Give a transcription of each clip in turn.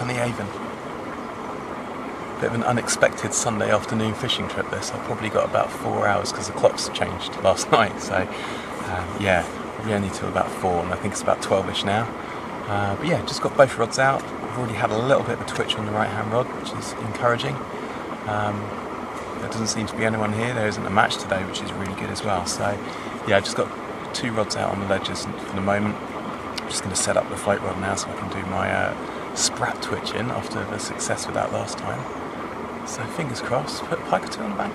on the Avon. Bit of an unexpected Sunday afternoon fishing trip this. I probably got about 4 hours because the clocks changed last night, so yeah, probably only till about 4, and I think it's about 12ish now. But yeah, just got both rods out. I've already had a little bit of a twitch on the right hand rod, which is encouraging. There doesn't seem to be anyone here. There isn't a match today, which is really good as well. So yeah, I just got 2 rods out on the ledges for the moment. I'm just going to set up the float rod now so I can do my sprat twitching after the success with that last time. So fingers crossed, put pike or 2 on the bank.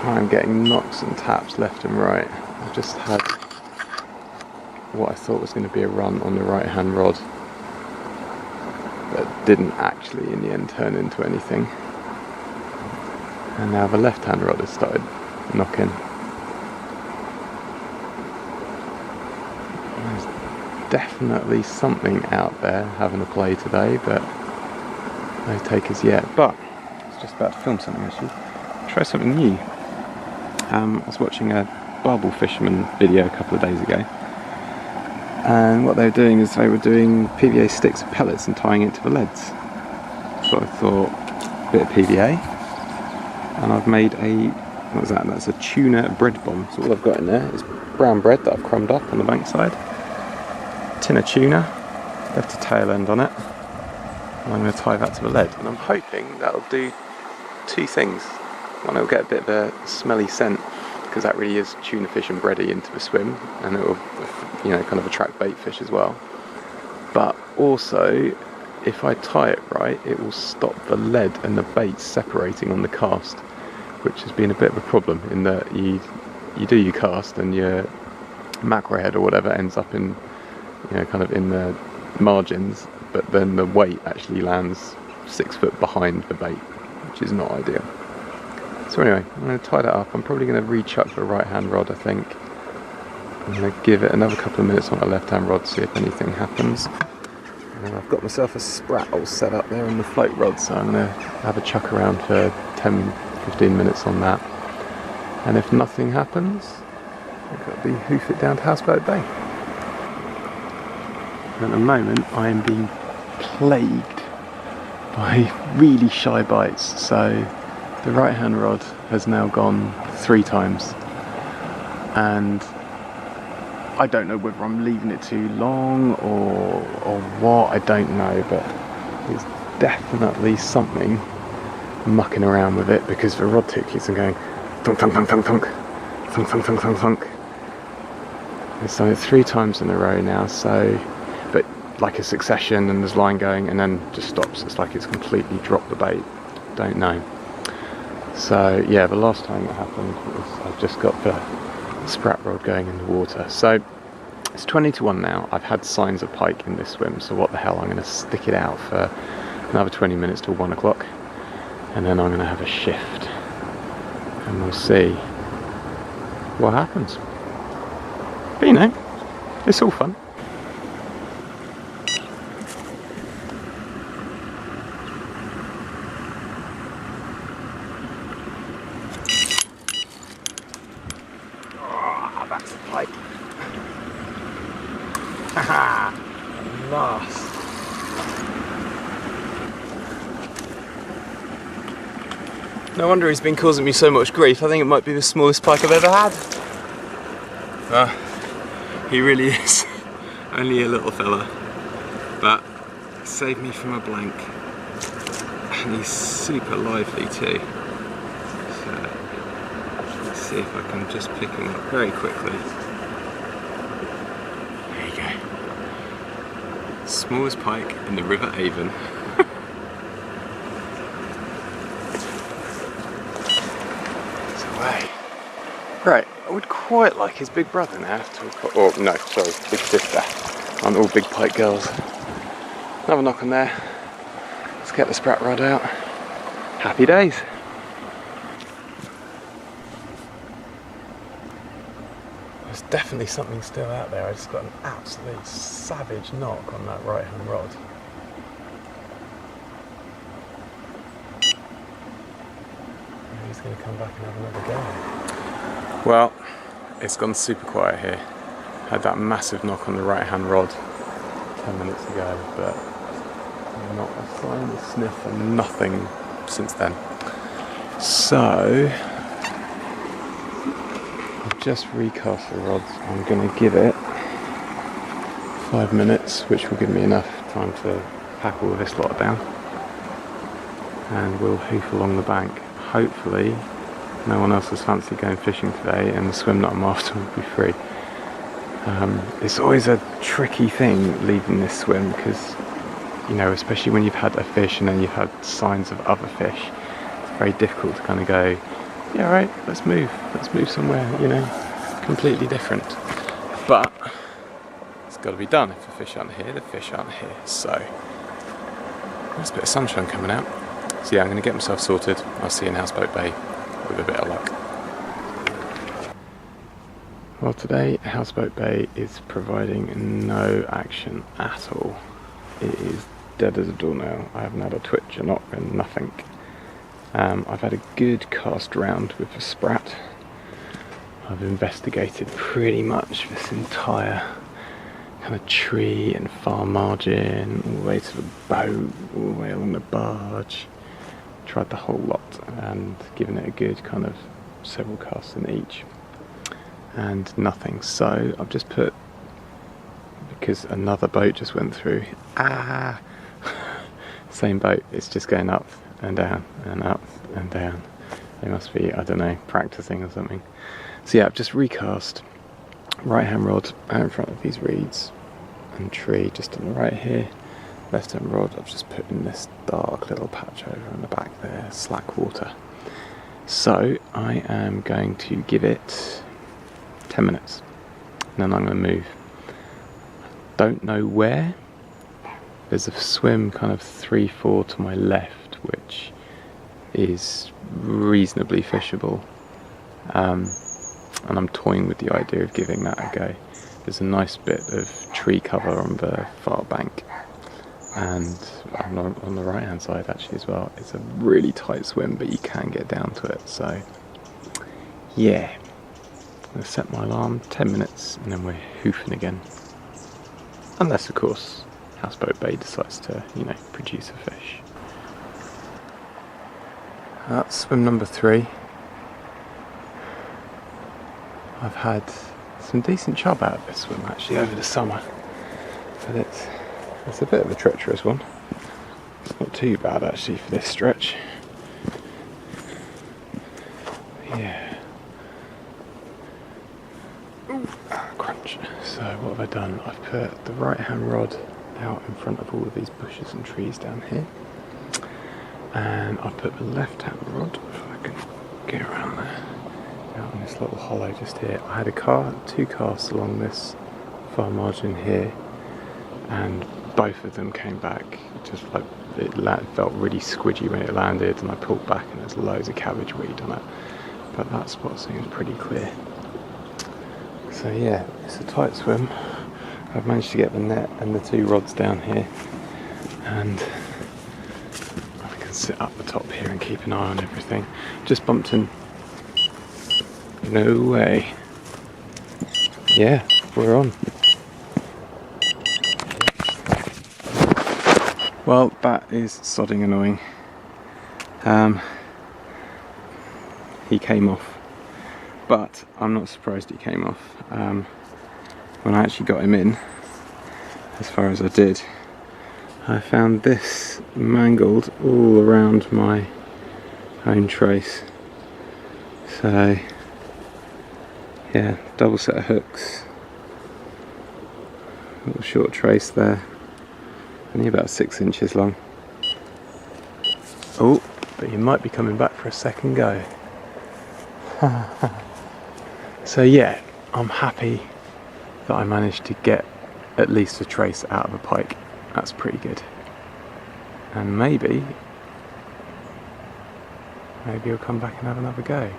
I'm getting knocks and taps left and right. I've just had what I thought was going to be a run on the right hand rod, but didn't actually in the end turn into anything. And now the left hand rod has started knocking. There's definitely something out there having a play today, but no takers yet. But I was just about to film something actually. Try something new. I was watching a barbel fisherman video a couple of days ago, and what they were doing is they were doing PVA sticks and pellets and tying it to the leads. So I thought, a bit of PVA, and I've made a, what was that? That's a tuna bread bomb. So all I've got in there is brown bread that I've crumbed up on the bankside, tin of tuna, left a tail end on it, and I'm going to tie that to the lead, and I'm hoping that'll do 2 things. One, it'll get a bit of a smelly scent, because that really is tuna fish and bready into the swim, and it will, you know, kind of attract bait fish as well. But also, if I tie it right, it will stop the lead and the bait separating on the cast, which has been a bit of a problem in that you do your cast and your mackerel head or whatever ends up in, you know, kind of in the margins, but then the weight actually lands 6 foot behind the bait, which is not ideal. So anyway, I'm going to tie that up. I'm probably going to re-chuck the right hand rod, I think. I'm going to give it another couple of minutes on the left hand rod, see if anything happens. And then I've got myself a sprat all set up there on the float rod, so I'm going to have a chuck around for 10-15 minutes on that. And if nothing happens, I've got to hoof it down to Houseboat Bay. At the moment, I am being plagued by really shy bites, so the right hand rod has now gone 3 times, and I don't know whether I'm leaving it too long or what, I don't know, but there's definitely something mucking around with it, because the rod tip keeps on going thunk thunk thunk thunk thunk thunk thunk thunk thunk thunk. It's done it 3 times in a row now, so, but like a succession, and there's line going and then just stops. It's like it's completely dropped the bait. Don't know. So yeah, the last time it happened was I've just got the sprat rod going in the water. So it's 20-1 now. I've had signs of pike in this swim, so what the hell, I'm going to stick it out for another 20 minutes till 1 o'clock, and then I'm going to have a shift and we'll see what happens. But you know, it's all fun. That's a pike. Haha! Nice. No wonder he's been causing me so much grief. I think it might be the smallest pike I've ever had. He really is only a little fella, but saved me from a blank, and he's super lively too. So let's see if I can just pick him up very quickly. There you go. Smallest pike in the River Avon. It's away. Right, I would quite like his big brother now to, or no, sorry, big sister. Aren't all big pike girls. Another knock on there. Let's get the sprat rod out. Happy days. There's definitely something still out there. I just got an absolute savage knock on that right hand rod. Maybe he's going to come back and have another go. Well, it's gone super quiet here. Had that massive knock on the right hand rod. 10 minutes ago, but not a sign, a sniff, and nothing since then. So I've just recast the rods. I'm going to give it 5 minutes, which will give me enough time to pack all of this lot down, and we'll hoof along the bank. Hopefully no one else has fancied going fishing today and the swim that I'm after will be free. It's always a tricky thing leaving this swim, because you know, especially when you've had a fish and then you've had signs of other fish, it's very difficult to kind of go, yeah, right, let's move somewhere, you know, completely different. But it's got to be done. If the fish aren't here, the fish aren't here. So there's a bit of sunshine coming out. So yeah, I'm going to get myself sorted. I'll see you in Houseboat Bay with a bit of luck. Well, today Houseboat Bay is providing no action at all. It is dead as a doornail. I haven't had a twitch, a knock, and nothing. I've had a good cast round with a sprat. I've investigated pretty much this entire kind of tree and farm margin, all the way to the boat, all the way along the barge. Tried the whole lot and given it a good kind of several casts in each, and nothing. So I've just put, because another boat just went through, same boat, it's just going up and down and up and down. They must be, I don't know, practicing or something. So yeah, I've just recast right hand rod out in front of these reeds and tree just on the right here. Left hand rod, I've just put in this dark little patch over on the back there, slack water. So I am going to give it 10 minutes and then I'm going to move. Don't know where. There's a swim kind of 3-4 to my left, which is reasonably fishable, and I'm toying with the idea of giving that a go. There's a nice bit of tree cover on the far bank, and on the right hand side actually as well. It's a really tight swim, but you can get down to it. So yeah, I'm going to set my alarm, 10 minutes, and then we're hoofing again. Unless of course Houseboat Bay decides to, you know, produce a fish. That's swim number 3. I've had some decent chub out of this swim actually over the summer, but it's a bit of a treacherous one. It's not too bad actually for this stretch. Yeah. Crunch. So what have I done? I've put the right hand rod out in front of all of these bushes and trees down here, and I've put the left hand rod, if I can get around there, out in this little hollow just here. I had two casts along this far margin here, and both of them came back just like it felt really squidgy when it landed, and I pulled back and there's loads of cabbage weed on it, but that spot seems pretty clear. So yeah, it's a tight swim. I've managed to get the net and the 2 rods down here, and I can sit up the top here and keep an eye on everything. Just bumped in. No way. Yeah, we're on. Well, that is sodding annoying. He came off, but I'm not surprised he came off. When I actually got him in, as far as I did, I found this mangled all around my own trace. So yeah, double set of hooks, little short trace there, only about 6 inches long. Oh, but you might be coming back for a second go. So yeah, I'm happy that I managed to get at least a trace out of a pike. That's pretty good. And maybe he'll come back and have another go.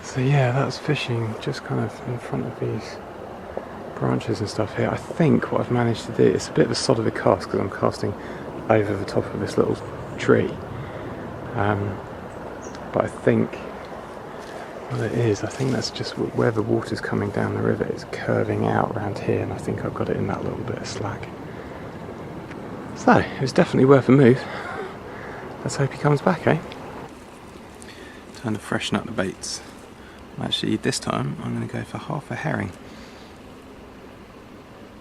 So yeah, that's fishing just kind of in front of these branches and stuff here. I think what I've managed to do, it's a bit of a sod of a cast because I'm casting over the top of this little tree. But I think Well, it is. I think that's just where the water's coming down the river. It's curving out around here, and I think I've got it in that little bit of slack. So, it was definitely worth a move. Let's hope he comes back, eh? Time to freshen up the baits. Actually, this time I'm going to go for half a herring.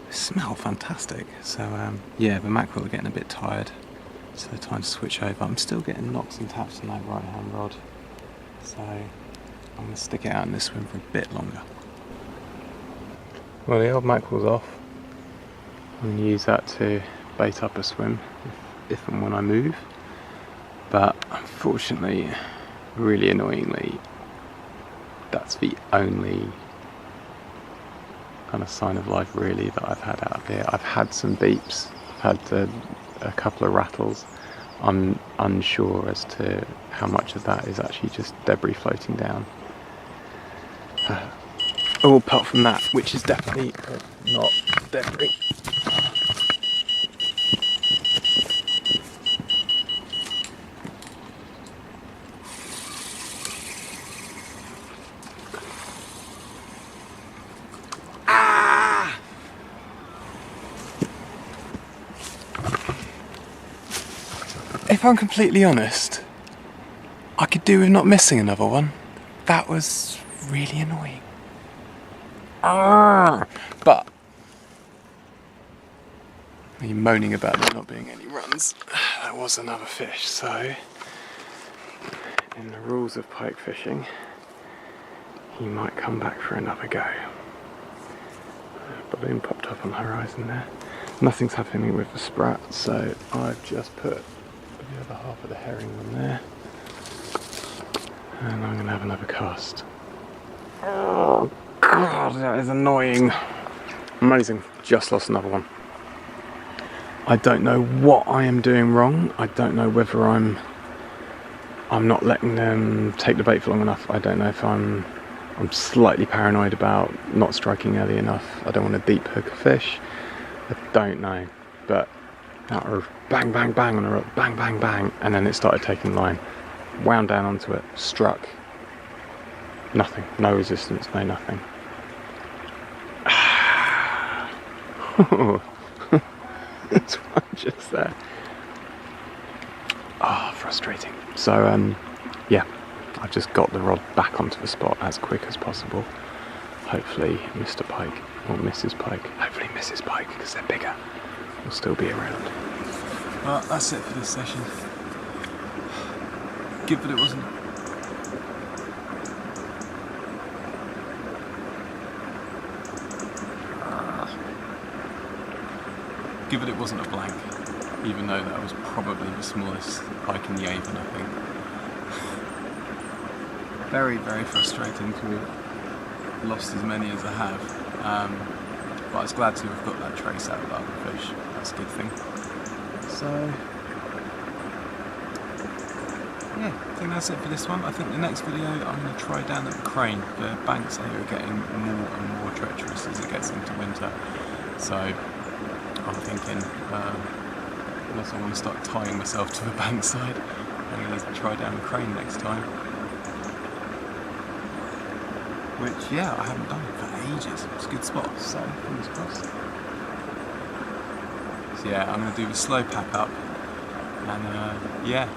They smell fantastic. So, yeah, the mackerel are getting a bit tired. So, time to switch over. I'm still getting knocks and taps on that right hand rod. So, I'm going to stick it out in this swim for a bit longer. Well, the old mackerel's off. I'm going to use that to bait up a swim if and when I move. But unfortunately, really annoyingly, that's the only kind of sign of life really that I've had out here. I've had some beeps, I've had a couple of rattles. I'm unsure as to how much of that is actually just debris floating down. All apart from that, which is definitely not debris. If I'm completely honest, I could do with not missing another one. That was really annoying. But you're moaning about there not being any runs. That was another fish, so in the rules of pike fishing, he might come back for another go. A balloon popped up on the horizon there. Nothing's happening with the sprat, so I've just put the other half of the herring on there, and I'm going to have another cast. Oh god, that is annoying. Amazing, just lost another one. I don't know what I am doing wrong. I don't know whether I'm not letting them take the bait for long enough. I don't know if I'm slightly paranoid about not striking early enough. I don't want to deep hook a fish. I don't know, but that was bang, bang, bang on the rock, bang, bang, bang, and then it started taking line. Wound down onto it, struck. Nothing, no resistance, no nothing. That's one just there. Ah, frustrating. So, yeah, I've just got the rod back onto the spot as quick as possible. Hopefully Mr. Pike, or Mrs. Pike, hopefully Mrs. Pike, because they're bigger, will still be around. Well, that's it for this session. Give it wasn't. Give it wasn't a blank, even though that was probably the smallest pike in the Avon, I think. Very, very frustrating to have lost as many as I have. But I was glad to have got that trace out of the other fish. That's a good thing. So, yeah, I think that's it for this one. I think the next video I'm going to try down at the crane. The banks here are getting more and more treacherous as it gets into winter. So I'm thinking, unless I want to start tying myself to the bank side, I'm going to try down the crane next time. Which, yeah, I haven't done it for ages. It's a good spot, so fingers crossed. So yeah, I'm going to do the slow pack up, and yeah,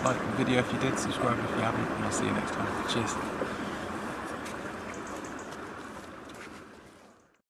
like the video if you did, subscribe if you haven't, and I'll see you next time. Cheers.